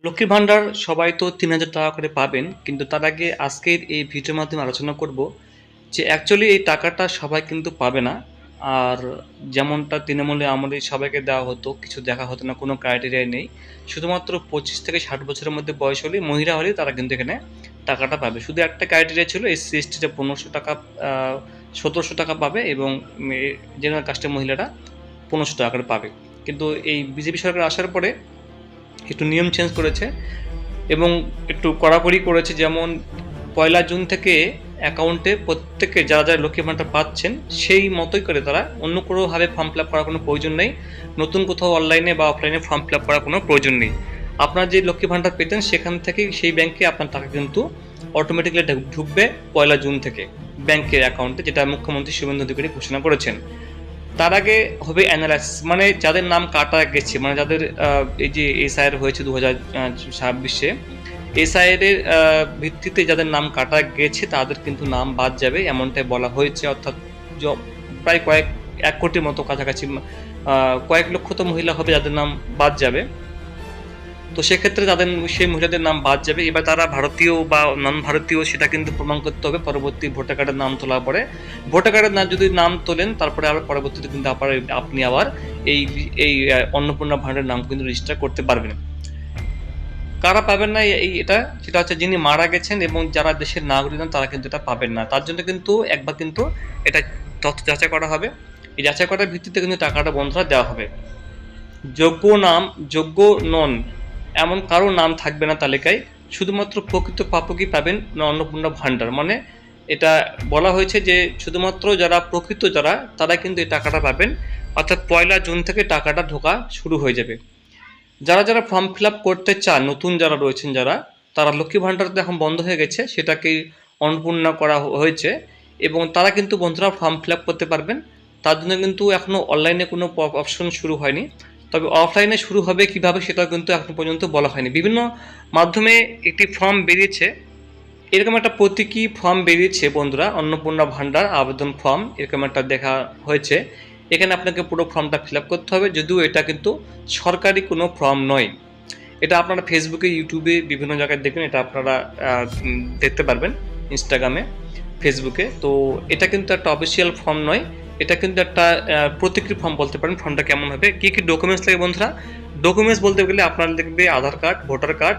লক্ষ্মীর ভাণ্ডার সবাই তো ৩,০০০ টাকা করে পাবেন, কিন্তু তার আগে আজকের এই ভিডিওর মাধ্যমে আলোচনা করব যে অ্যাকচুয়ালি এই টাকাটা সবাই কিন্তু পাবে না। আর যেমনটা তৃণমূলে আমলে সবাইকে দেওয়া হতো, কিছু দেখা হতো না, কোনো ক্রাইটেরিয়া নেই। শুধুমাত্র ২৫ থেকে ৬০ বছরের মধ্যে বয়স হলেই, মহিলা হলেই তারা কিন্তু এখানে টাকাটা পাবে। শুধু একটা ক্রাইটেরিয়া ছিল, এসসি এসটিতে ১৫০০ টাকা, ১৭০০ টাকা পাবে, এবং জেনারেল কাস্টের মহিলারা ১৫০০ টাকা করে পাবে। কিন্তু এই বিজেপি সরকার আসার পরে একটু নিয়ম চেঞ্জ করেছে এবং একটু কড়াকড়ি করেছে। যেমন ১লা জুন থেকে অ্যাকাউন্টে প্রত্যেকে যারা যারা লক্ষ্মী ভাণ্ডার পাচ্ছেন সেই মতোই করে তারা অন্য কোনোভাবে ফর্ম ফিল আপ করার কোনো প্রয়োজন নেই। নতুন কোথাও অনলাইনে বা অফলাইনে ফর্ম ফিল আপ করার কোনো প্রয়োজন নেই। আপনার যে লক্ষ্মী ভাণ্ডার পেতেন সেখান থেকেই সেই ব্যাংকে আপনার টাকা কিন্তু অটোমেটিক্যালি ঢুকবে ১লা জুন থেকে ব্যাংকের অ্যাকাউন্টে, যেটা মুখ্যমন্ত্রী শুভেন্দু অধিকারী ঘোষণা করেছেন। তার আগে হবে অ্যানালাইসিস, মানে যাদের নাম কাটা গেছে, মানে যাদের এই যে এসআইআর হয়েছে 2026-এ, এসআইআর ভিত্তিতে যাদের নাম কাটা গেছে তাদের কিন্তু নাম বাদ যাবে, এমনটাই বলা হয়েছে। অর্থাৎ প্রায় ১ কোটির মতো কাছাকাছি, কয়েক লক্ষ তো মহিলা হবে যাদের নাম বাদ যাবে। তো সেক্ষেত্রে সেই মহিলাদের নাম বাদ যাবে। এবার তারা ভারতীয় বা নন ভারতীয় সেটা কিন্তু প্রমাণ করতে হবে পরবর্তী ভোটার কার্ডের নাম তোলার পরে। ভোটার কার্ডের নাম যদি নাম তোলেন, তারপরে আবার পরবর্তীতে কিন্তু আপনি আবার এই অন্নপূর্ণা ভাণ্ডারের নাম কিন্তু রেজিস্টার করতে পারবেন। কারা পাবেন না এটা, সেটা হচ্ছে যিনি মারা গেছেন এবং যারা দেশের নাগরিক নন তারা কিন্তু এটা পাবেন না। তার জন্য কিন্তু একবার কিন্তু এটা তথ্য যাচাই করা হবে। এই যাচাই করার ভিত্তিতে কিন্তু টাকাটা বন্ধুরা দেওয়া হবে। যোগ্য নন এমন কারো নাম থাকবে না তালিকায়, শুধুমাত্র প্রকৃত প্রাপকই পাবেন অন্নপূর্ণা ভাণ্ডার। মানে এটা বলা হয়েছে যে শুধুমাত্র যারা প্রকৃত তারা কিন্তু এই টাকাটা পাবেন। অর্থাৎ ১লা জুন থেকে টাকাটা ঢোকা শুরু হয়ে যাবে। যারা ফর্ম ফিল আপ করতে চান, নতুন যারা রয়েছেন তারা লক্ষ্মী ভাণ্ডার তো এখন বন্ধ হয়ে গেছে, সেটাকেই অন্নপূর্ণা করা হয়েছে, এবং তারা কিন্তু বন্ধুরা ফর্ম ফিল আপ করতে পারবেন। তার জন্য কিন্তু এখনও অনলাইনে কোনো অপশন শুরু হয়নি, তবে অফলাইনে শুরু হবে কিভাবে সেটাও কিন্তু এখন পর্যন্ত বলা হয়নি। বিভিন্ন মাধ্যমে একটি ফর্ম বেরিয়েছে, এরকম একটা প্রতীকী ফর্ম বেরিয়েছে বন্ধুরা, অন্নপূর্ণা ভাণ্ডার আবেদন ফর্ম, এরকম একটা দেখা হয়েছে। এখানে আপনাকে পুরো ফর্মটা ফিল আপ করতে হবে, যদিও এটা কিন্তু সরকারি কোনো ফর্ম নয়। এটা আপনারা ফেসবুকে, ইউটিউবে বিভিন্ন জায়গায় দেখবেন, এটা আপনারা দেখতে পারবেন, ইনস্টাগ্রামে, ফেসবুকে। তো এটা কিন্তু একটা অফিসিয়াল ফর্ম নয়, এটা কিন্তু একটা প্রতীকী ফর্ম বলতে পারেন। ফর্মটা কেমন হবে, কী কী ডকুমেন্টস লাগে বন্ধুরা? ডকুমেন্টস বলতে গেলে আপনার দেখবে আধার কার্ড, ভোটার কার্ড,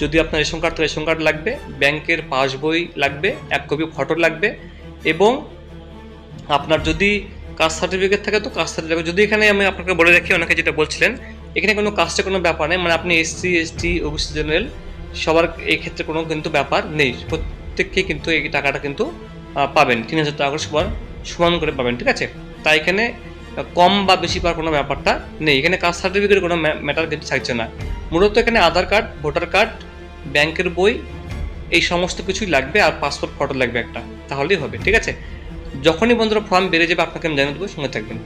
যদি আপনার রেশন কার্ড তো রেশন কার্ড লাগবে, ব্যাংকের পাসবই লাগবে, ১ কপি ফটো লাগবে, এবং আপনার যদি কাস্ট সার্টিফিকেট থাকে তো কাস্ট সার্টিফিকেট। যদি এখানে আমি আপনাকে বলে রাখি, অনেকে যেটা বলছিলেন, এখানে কোনো কাস্টের কোনো ব্যাপার নেই, মানে আপনি এসসি এসটি ওবিসি জেনারেল সবার এই ক্ষেত্রে কোনো কিন্তু ব্যাপার নেই। প্রত্যেককে কিন্তু এই টাকাটা কিন্তু পাবেন, ৩,০০০ টাকা করে সমান করে পাবেন, ঠিক আছে? তাই এখানে কম বা বেশি পাওয়ার কোনো ব্যাপারটা নেই। এখানে কাস্ট সার্টিফিকেটের কোনো ম্যাটার কিন্তু থাকছে না। মূলত এখানে আধার কার্ড, ভোটার কার্ড, ব্যাংকের বই, এই সমস্ত কিছুই লাগবে, আর পাসপোর্ট ফটো লাগবে একটা, তাহলেই হবে, ঠিক আছে? যখনই বন্ধুরা ফর্ম বেরিয়ে যাবে আপনাকে আমি জানিয়ে দেবো, সঙ্গে থাকবেন।